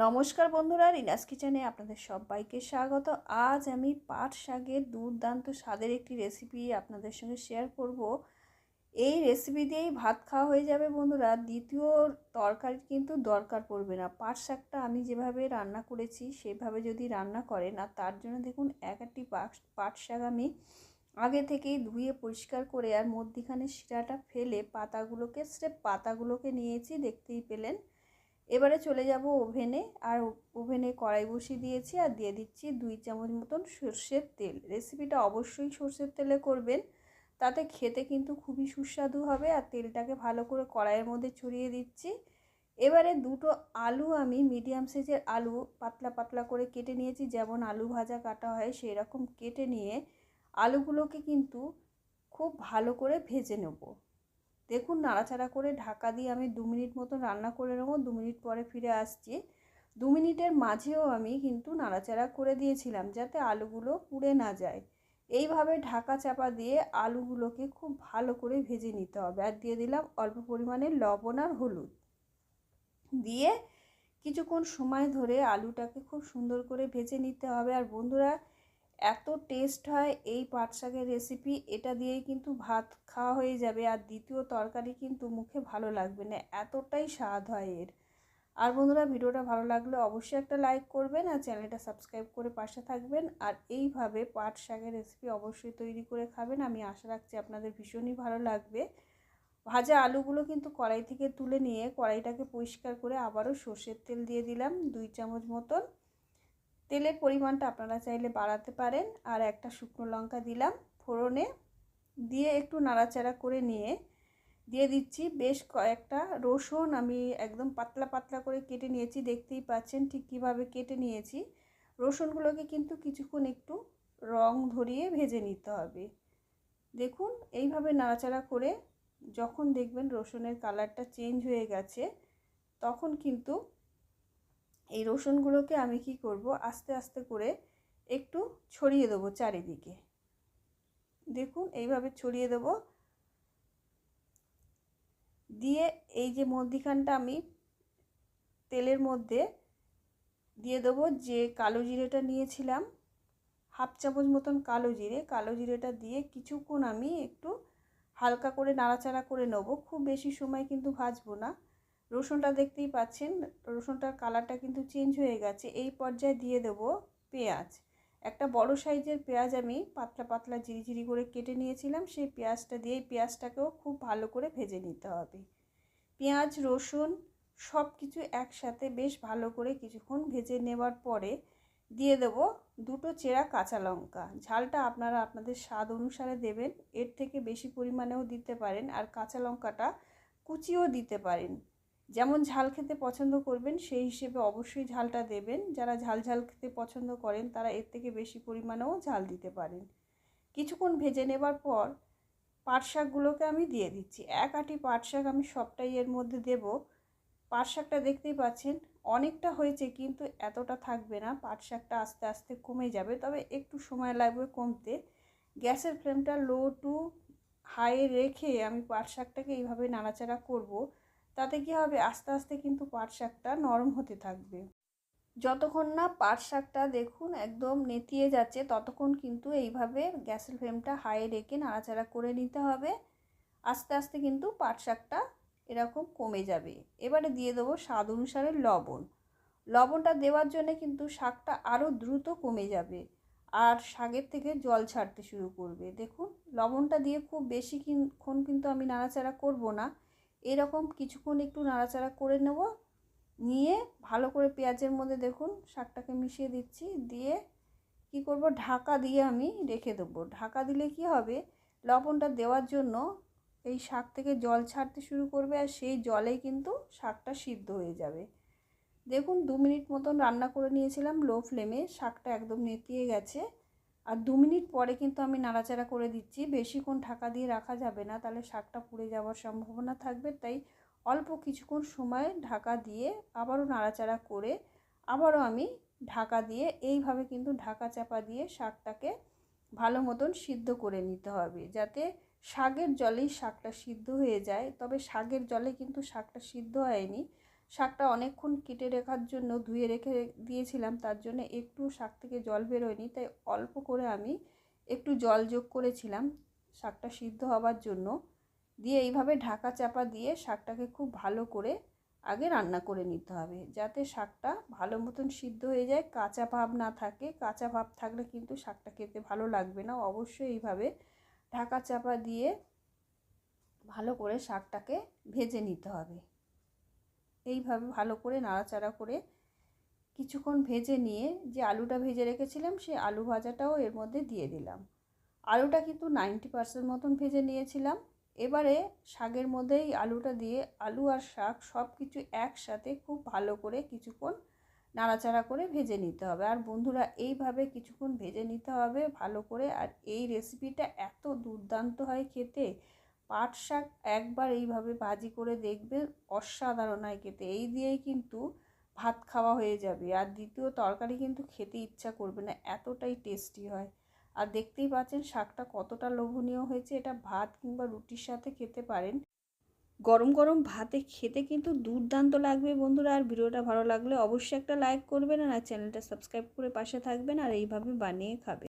নমস্কার বন্ধুরা, রিনাস কিচেনে আপনাদের সবাইকে স্বাগত। আজ আমি পাট শাকের দুর্দান্ত স্বাদের একটি রেসিপি আপনাদের সঙ্গে শেয়ার করব। এই রেসিপি দিয়েই ভাত খাওয়া হয়ে যাবে বন্ধুরা। দ্বিতীয় তরকারি কিন্তু দরকার পড়বে না। পাট শাকটা আমি যেভাবে রান্না করেছি সেভাবে যদি রান্না করেন, আর তার জন্য দেখুন এক একটি পাট শাক আমি আগে থেকেই ধুয়ে পরিষ্কার করে আর মধ্যিখানে শিরাটা ফেলে পাতাগুলোকে নিয়েছি, দেখতেই পেলেন। এবারে চলে যাব ওভেনে, আর ওভেনে কড়াই বসিয়ে দিয়েছি আর দিয়ে দিচ্ছি 2 চামচ মতন সর্ষের তেল। রেসিপিটা অবশ্যই সর্ষের তেলে করবেন, তাতে খেতে কিন্তু খুবই সুস্বাদু হবে। আর তেলটাকে ভালো করে কড়াইয়ের মধ্যে ছড়িয়ে দিচ্ছি। এবারে দুটো আলু, আমি মিডিয়াম সাইজের আলু পাতলা পাতলা করে কেটে নিয়েছি, যেমন আলু ভাজা কাটা হয় সেই রকম কেটে নিয়ে আলুগুলোকে কিন্তু খুব ভালো করে ভেজে নেব। দেখুন, নাড়াচাড়া করে ঢাকা দিয়ে আমি 2 মিনিট মতো রান্না করে নেব। 2 মিনিট পরে ফিরে আসছি। 2 মিনিটের মাঝেও আমি কিন্তু নাড়াচাড়া করে দিয়েছিলাম যাতে আলুগুলো পুড়ে না যায়। এইভাবে ঢাকা চাপা দিয়ে আলুগুলোকে খুব ভালো করে ভেজে নিতে হবে। আর দিয়ে দিলাম অল্প পরিমাণে লবণ আর হলুদ দিয়ে কিছুক্ষণ সময় ধরে আলুটাকে খুব সুন্দর করে ভেজে নিতে হবে। আর বন্ধুরা, এত টেস্ট হয় এই পাট শাকের রেসিপি, এটা দিয়েই কিন্তু ভাত খাওয়া হয়ে যাবে। আর দ্বিতীয় তরকারি কিন্তু মুখে ভালো লাগবে না, এতটাই স্বাদ হয় এর। আর বন্ধুরা, ভিডিওটা ভালো লাগলে অবশ্যই একটা লাইক করবেন আর চ্যানেলটা সাবস্ক্রাইব করে পাশে থাকবেন। আর এইভাবে পাট শাকের রেসিপি অবশ্যই তৈরি করে খাবেন, আমি আশা রাখছি আপনাদের ভীষণই ভালো লাগবে। ভাজা আলুগুলো কিন্তু কড়াই থেকে তুলে নিয়ে কড়াইটাকে পরিষ্কার করে আবারও সর্ষের তেল দিয়ে দিলাম 2 চামচ মতন। তেলের পরিমাণটা আপনারা চাইলে বাড়াতে পারেন। আর একটা শুকনো লঙ্কা দিলাম ফোড়নে, দিয়ে একটু নাড়াচাড়া করে নিয়ে দিয়ে দিচ্ছি বেশ কয়েকটা রসুন। আমি একদম পাতলা পাতলা করে কেটে নিয়েছি, দেখতেই পাচ্ছেন ঠিক কীভাবে কেটে নিয়েছি। রসুনগুলোকে কিন্তু কিছুক্ষণ একটু রং ধরিয়ে ভেজে নিতে হবে। দেখুন, এইভাবে নাড়াচাড়া করে যখন দেখবেন রসুনের কালারটা চেঞ্জ হয়ে গেছে, তখন কিন্তু এই রসুনগুলোকে আমি কি করব, আস্তে আস্তে করে একটু ছড়িয়ে দেবো চারিদিকে। দেখুন, এইভাবে ছড়িয়ে দেবো। দিয়ে এই যে মধ্যিখানটা আমি তেলের মধ্যে দিয়ে দেবো যে কালো জিরেটা নিয়েছিলাম, হাফ চামচ মতন কালো জিরেটা দিয়ে কিছুক্ষণ আমি একটু হালকা করে নাড়াচাড়া করে নেবো। খুব বেশি সময় কিন্তু ভাজবো না। রসুনটা দেখতেই পাচ্ছেন, রসুনটার কালারটা কিন্তু চেঞ্জ হয়ে গেছে। এই পর্যায়ে দিয়ে দেবো পেঁয়াজ। একটা বড় সাইজের পেঁয়াজ আমি পাতলা পাতলা ঝিরিঝিরি করে কেটে নিয়েছিলাম, সেই পেঁয়াজটা দিয়ে পেঁয়াজটাকেও খুব ভালো করে ভেজে নিতে হবে। পেঁয়াজ রসুন সব কিছু একসাথে বেশ ভালো করে কিছুক্ষণ ভেজে নেওয়ার পরে দিয়ে দেবো দুটো চেরা কাঁচা লঙ্কা। ঝালটা আপনারা আপনাদের স্বাদ অনুসারে দেবেন, এর থেকে বেশি পরিমাণেও দিতে পারেন। আর কাঁচা লঙ্কাটা কুচিও দিতে পারেন, যেমন ঝাল খেতে পছন্দ করবেন সেই হিসেবে অবশ্যই ঝালটা দেবেন। যারা ঝাল ঝাল খেতে পছন্দ করেন তারা এর থেকে বেশি পরিমাণেও ঝাল দিতে পারেন। কিছুক্ষণ ভেজে নেবার পর পাট শাকগুলোকে আমি দিয়ে দিচ্ছি। এক আঁটি পাট শাক আমি সবটাই এর মধ্যে দেব। পাট শাকটা দেখতেই পাচ্ছেন অনেকটা হয়েছে, কিন্তু এতটা থাকবে না, পাট শাকটা আস্তে আস্তে কমে যাবে, তবে একটু সময় লাগবে কমতে। গ্যাসের ফ্লেমটা লো টু হাই রেখে আমি পাট শাকটাকে এইভাবে নাড়াচাড়া করব। তাতে কি হবে, আস্তে আস্তে কিন্তু পাট শাকটা নরম হতে থাকবে। যতক্ষণ না পাট শাকটা দেখুন একদম নেতিয়ে যাচ্ছে, ততক্ষণ কিন্তু এইভাবে গ্যাসের ফ্লেমটা হাই রেখে নাড়াচাড়া করে নিতে হবে। আস্তে আস্তে কিন্তু পাট শাকটা এরকম কমে যাবে। এবারে দিয়ে দেবো স্বাদ অনুসারে লবণ। লবণটা দেওয়ার জন্য কিন্তু শাকটা আরও দ্রুত কমে যাবে আর শাকের থেকে জল ছাড়তে শুরু করবে। দেখুন, লবণটা দিয়ে খুব বেশিক্ষণ কিন্তু আমি নাড়াচাড়া করব না, এরকম কিছুক্ষণ একটু নাড়াচাড়া করে নেব। নিয়ে ভালো করে পেঁয়াজের মধ্যে দেখুন শাকটাকে মিশিয়ে দিচ্ছি, দিয়ে কি করব, ঢাকা দিয়ে আমি রেখে দেবো। ঢাকা দিলে কি হবে, লবণটা দেওয়ার জন্য এই শাক থেকে জল ছাড়তে শুরু করবে আর সেই জলেই কিন্তু শাকটা সিদ্ধ হয়ে যাবে। দেখুন, 2 মিনিট মতন রান্না করে নিয়েছিলাম লো ফ্লেমে, শাকটা একদম নেতিয়ে গেছে। আর 2 মিনিট পরে কিন্তু আমি নাড়াচাড়া করে দিচ্ছি। বেশিক্ষণ ঢাকা দিয়ে রাখা যাবে না, তাহলে শাকটা পুড়ে যাওয়ার সম্ভাবনা থাকবে। তাই অল্প কিছুক্ষণ সময় ঢাকা দিয়ে আবারও নাড়াচাড়া করে আবারও আমি ঢাকা দিয়ে এইভাবে কিন্তু ঢাকা চাপা দিয়ে শাকটাকে ভালো মতন সিদ্ধ করে নিতে হবে, যাতে শাকের জলেই শাকটা সিদ্ধ হয়ে যায়। তবে শাকের জলে কিন্তু শাকটা সিদ্ধ হয়নি, শাকটা অনেকক্ষণ কেটে রাখার জন্য ধুয়ে রেখে দিয়েছিলাম, তার জন্য একটু শাক থেকে জল বেরোয়নি, তাই অল্প করে আমি একটু জল যোগ করেছিলাম শাকটা সিদ্ধ হবার জন্য। দিয়ে এইভাবে ঢাকা চাপা দিয়ে শাকটাকে খুব ভালো করে আগে রান্না করে নিতে হবে, যাতে শাকটা ভালো মতন সিদ্ধ হয়ে যায়, কাঁচা ভাব না থাকে। কাঁচা ভাব থাকলে কিন্তু শাকটা খেতে ভালো লাগবে না। অবশ্যই এইভাবে ঢাকা চাপা দিয়ে ভালো করে শাকটাকে ভেজে নিতে হবে। এইভাবে ভালো করে নাড়াচাড়া করে কিছুক্ষণ ভেজে নিয়ে যে আলুটা ভেজে রেখেছিলাম সেই আলু ভাজাটাও এর মধ্যে দিয়ে দিলাম। আলুটা কিন্তু 90% মতন ভেজে নিয়েছিলাম। এবারে শাকের মধ্যেই আলুটা দিয়ে আলু আর শাক সব কিছু একসাথে খুব ভালো করে কিছুক্ষণ নাড়াচাড়া করে ভেজে নিতে হবে। আর বন্ধুরা, এইভাবে কিছুক্ষণ ভেজে নিতে হবে ভালো করে। আর এই রেসিপিটা এত দুর্দান্ত হয় খেতে। পাট শাক একবার এইভাবে ভাজি করে দেখবে, অসাধারণ হয় খেতে। এই দিয়েই কিন্তু ভাত খাওয়া হয়ে যাবে, আর দ্বিতীয় তরকারি কিন্তু খেতে ইচ্ছা করবে না, এতটাই টেস্টি হয়। আর দেখতেই পাচ্ছেন শাকটা কতটা লোভনীয় হয়েছে। এটা ভাত কিংবা রুটির সাথে খেতে পারেন। গরম গরম ভাতে খেতে কিন্তু দুর্দান্ত লাগবে বন্ধুরা। আর ভিডিওটা ভালো লাগলে অবশ্যই একটা লাইক করবেন, আর চ্যানেলটা সাবস্ক্রাইব করে পাশে থাকবেন, আর এইভাবে বানিয়ে খাবেন।